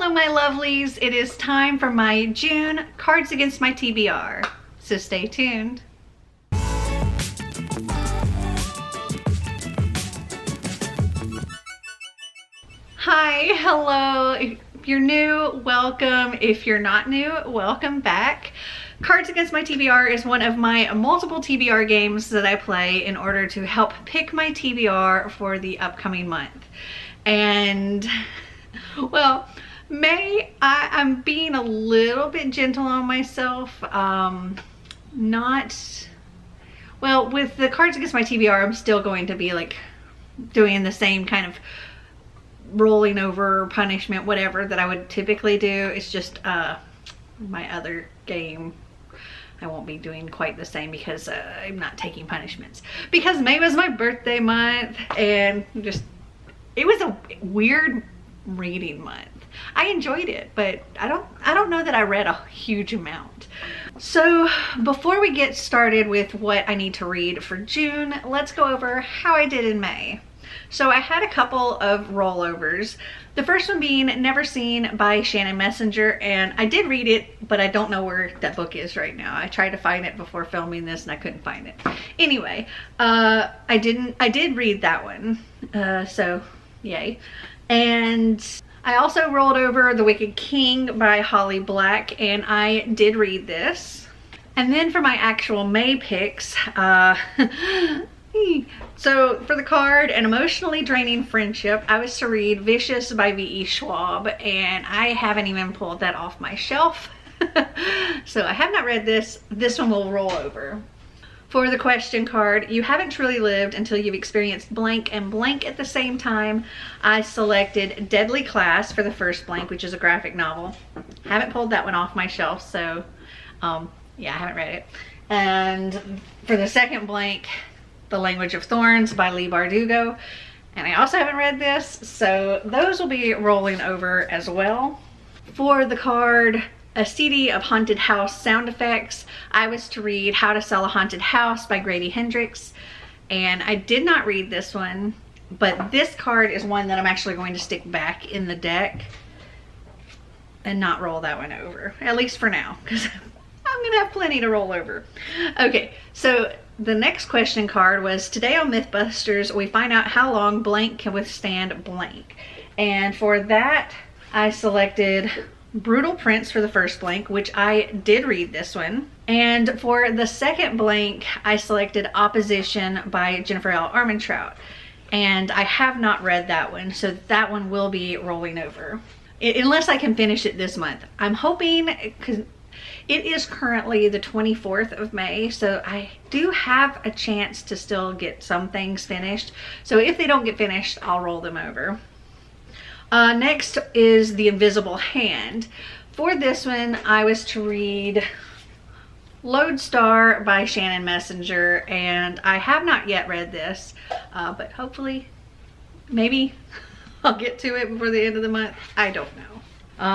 Hello my lovelies, it is time for my June Cards Against My TBR, so stay tuned. Hi, hello, if you're new, welcome. If you're not new, welcome back. Cards Against My TBR is one of my multiple TBR games that I play in order to help pick my TBR for the upcoming month. And, well, May, I'm being a little bit gentle on myself. With the Cards Against My TBR, I'm still going to be like doing the same kind of rolling over punishment, whatever, that I would typically do. It's just my other game I won't be doing quite the same because I'm not taking punishments. Because May was my birthday month and it was a weird reading month. I enjoyed it, but I don't know that I read a huge amount. So before we get started with what I need to read for June, let's go over how I did in May. So I had a couple of rollovers. The first one being Never Seen by Shannon Messenger, and I did read it, but I don't know where that book is right now. I tried to find it before filming this and I couldn't find it. Anyway, I did read that one, so yay. And I also rolled over The Wicked King by Holly Black, and I did read this. And then for my actual May picks, so for the card, An Emotionally Draining Friendship, I was to read Vicious by V.E. Schwab, and I haven't even pulled that off my shelf. So I have not read this. This one will roll over. For the question card, You Haven't Truly Lived Until You've Experienced Blank and Blank at the Same Time, I selected Deadly Class for the first blank, which is a graphic novel. Haven't pulled that one off my shelf, so yeah, I haven't read it. And for the second blank, The Language of Thorns by Leigh Bardugo, and I also haven't read this, so those will be rolling over as well. For the card, A CD of Haunted House Sound Effects, I was to read How to Sell a Haunted House by Grady Hendrix, and I did not read this one, but this card is one that I'm actually going to stick back in the deck and not roll that one over, at least for now, because I'm gonna have plenty to roll over. Okay, so the next question card was Today on Mythbusters, we find out how long blank can withstand blank. And for that, I selected Brutal Prince for the first blank, which I did read this one. And for the second blank, I selected Opposition by Jennifer L. Armentrout. And I have not read that one, so that one will be rolling over. Unless I can finish it this month. I'm hoping, because it is currently the 24th of May, so I do have a chance to still get some things finished. So if they don't get finished, I'll roll them over. Next is The Invisible Hand. For this one, I was to read Lodestar by Shannon Messenger, and I have not yet read this, but hopefully, maybe I'll get to it before the end of the month. I don't know.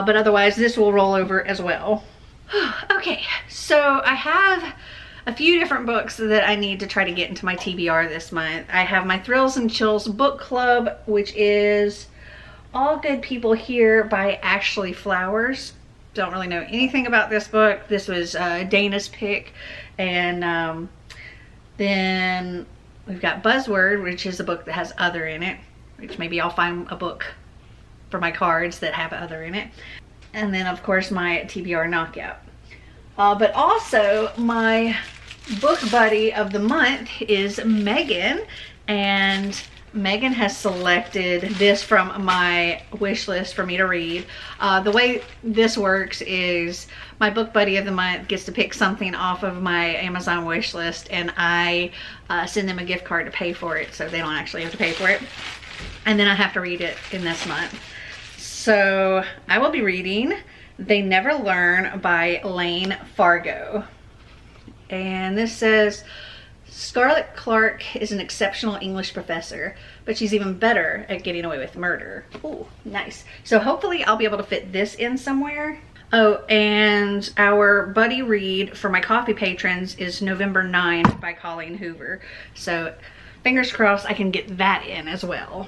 But otherwise, this will roll over as well. Okay, so I have a few different books that I need to try to get into my TBR this month. I have my Thrills and Chills book club, which is All Good People Here by Ashley Flowers. Don't really know anything about this book. This was Dana's pick. And then we've got Buzzword, which is a book that has other in it, which maybe I'll find a book for my cards that have other in it. And then of course my TBR knockout. But also my book buddy of the month is Megan, and Megan has selected this from my wish list for me to read. The way this works is my book buddy of the month gets to pick something off of my Amazon wish list, and I send them a gift card to pay for it, so they don't actually have to pay for it. And then I have to read it in this month. So I will be reading They Never Learn by Lane Fargo. And this says, Scarlett Clark is an exceptional English professor, but she's even better at getting away with murder. Ooh, nice. So hopefully I'll be able to fit this in somewhere. Oh, and our buddy read for my coffee patrons is November 9th by Colleen Hoover. So fingers crossed I can get that in as well.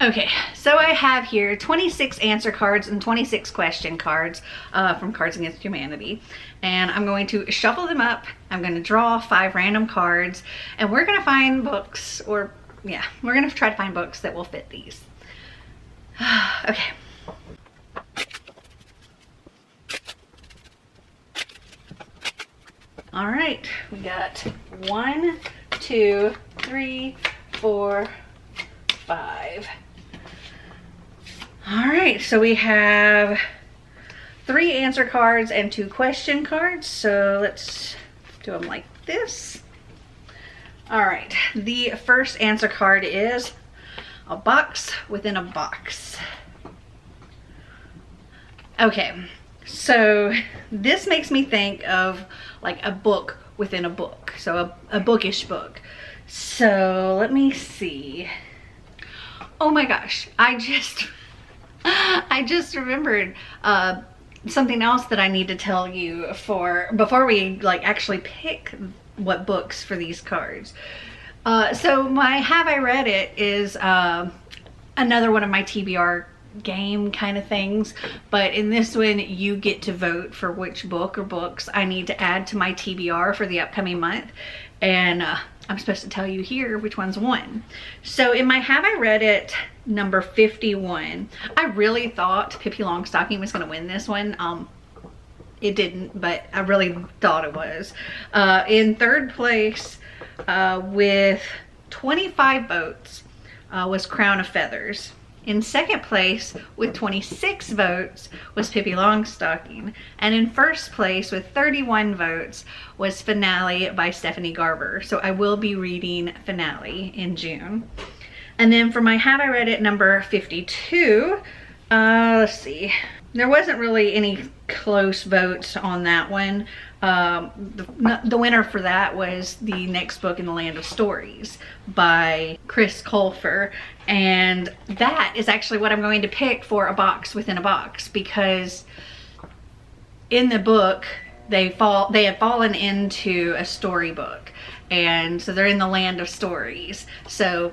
Okay, so I have here 26 answer cards and 26 question cards from Cards Against Humanity. And I'm going to shuffle them up. I'm going to draw 5 random cards. And we're going to find books, or yeah, we're going to try to find books that will fit these. Okay. All right, we got 1, 2, 3, 4, 5. All right, so we have 3 answer cards and 2 question cards. So let's do them like this. All right, the first answer card is a box within a box. Okay, so this makes me think of like a book within a book. So a bookish book. So let me see. Oh my gosh, I just remembered something else that I need to tell you before we like actually pick what books for these cards. So my Have I Read It is another one of my TBR game kind of things, but in this one you get to vote for which book or books I need to add to my TBR for the upcoming month, and I'm supposed to tell you here which one's won. So in my Have I Read It number 51, I really thought Pippi Longstocking was going to win this one. It didn't, but I really thought it was. In third place with 25 votes was Crown of Feathers. In second place with 26 votes was Pippi Longstocking. And in first place with 31 votes was Finale by Stephanie Garber. So I will be reading Finale in June. And then for my Have I Read It number 52, let's see. There wasn't really any close votes on that one. The winner for that was The Next Book in the Land of Stories by Chris Colfer. And that is actually what I'm going to pick for a box within a box, because in the book they have fallen into a storybook, and so they're in the land of stories. So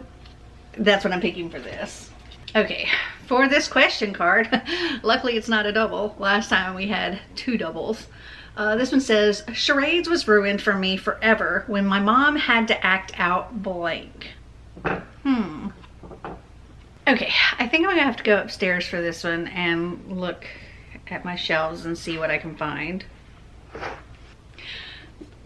that's what I'm picking for this. Okay, for this question card, luckily it's not a double. Last time we had 2 doubles. This one says, charades was ruined for me forever when my mom had to act out blank. Okay, I think I'm gonna have to go upstairs for this one and look at my shelves and see what I can find.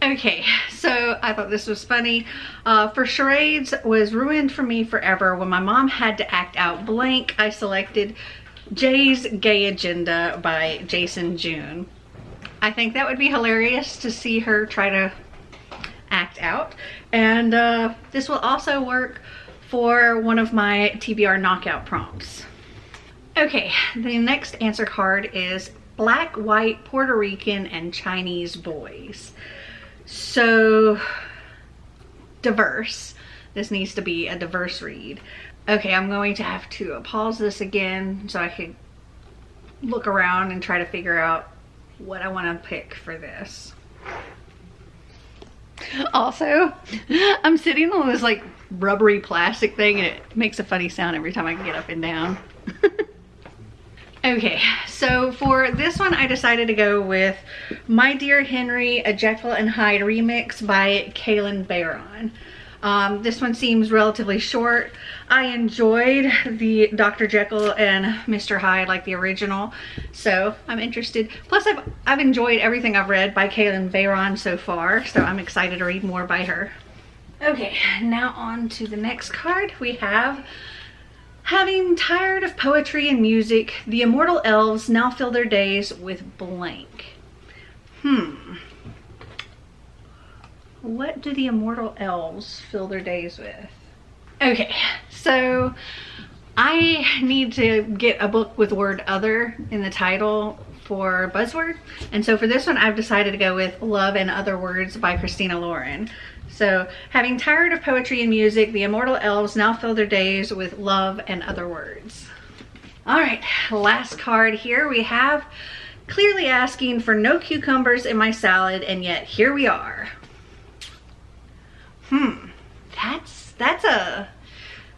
Okay, so I thought this was funny. For charades was ruined for me forever when my mom had to act out blank, I selected Jay's Gay Agenda by Jason June. I think that would be hilarious to see her try to act out. And this will also work for one of my TBR knockout prompts. Okay, the next answer card is Black, White, Puerto Rican, and Chinese Boys. So diverse. This needs to be a diverse read. Okay, I'm going to have to pause this again so I can look around and try to figure out what I want to pick for this. Also, I'm sitting on this like rubbery plastic thing and it makes a funny sound every time I get up and down. Okay, so for this one I decided to go with My Dear Henry, a Jekyll and Hyde remix by Kaylin Barron. This one seems relatively short. I enjoyed the Dr. Jekyll and Mr. Hyde, like the original, so I'm interested. Plus I've enjoyed everything I've read by Kaylin Barron so far, so I'm excited to read more by her. Okay, now on to the next card. We have, having tired of poetry and music, the immortal elves now fill their days with blank. What do the immortal elves fill their days with? Okay, so I need to get a book with word other in the title for buzzword. And so for this one, I've decided to go with Love and Other Words by Christina Lauren. So, having tired of poetry and music, the immortal elves now fill their days with love and other words. All right, last card here we have, clearly asking for no cucumbers in my salad, and yet here we are.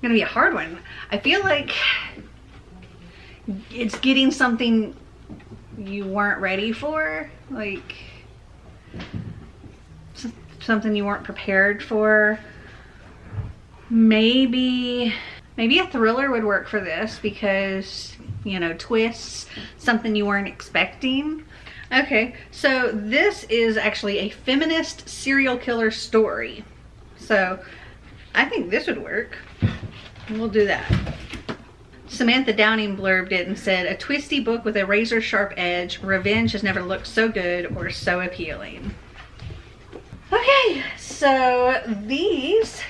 gonna be a hard one. I feel like it's getting something you weren't ready for, like something you weren't prepared for. Maybe a thriller would work for this because, you know, twists, something you weren't expecting. Okay, so this is actually a feminist serial killer story. So I think this would work. We'll do that. Samantha Downing blurbed it and said, a twisty book with a razor sharp edge. Revenge has never looked so good or so appealing. Okay, so these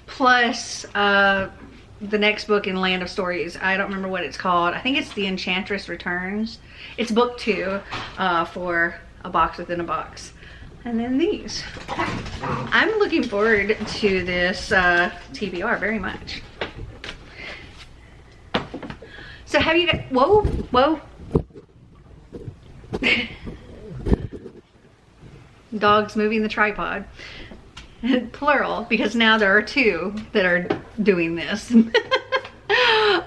plus the next book in Land of Stories. I don't remember what it's called. I think it's The Enchantress Returns. It's book 2 for a box within a box. And then these. I'm looking forward to this TBR very much. So have you guys, whoa. Dogs moving the tripod. Plural, because now there are 2 that are doing this.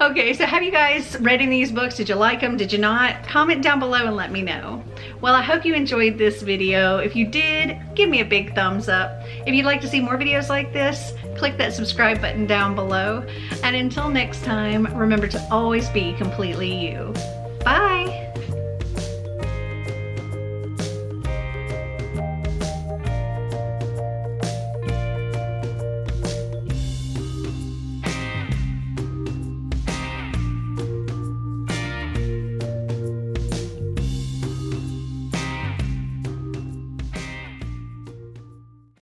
Okay, so have you guys read any of these books? Did you like them? Did you not? Comment down below and let me know. Well, I hope you enjoyed this video. If you did, give me a big thumbs up. If you'd like to see more videos like this, click that subscribe button down below. And until next time, remember to always be completely you. Bye!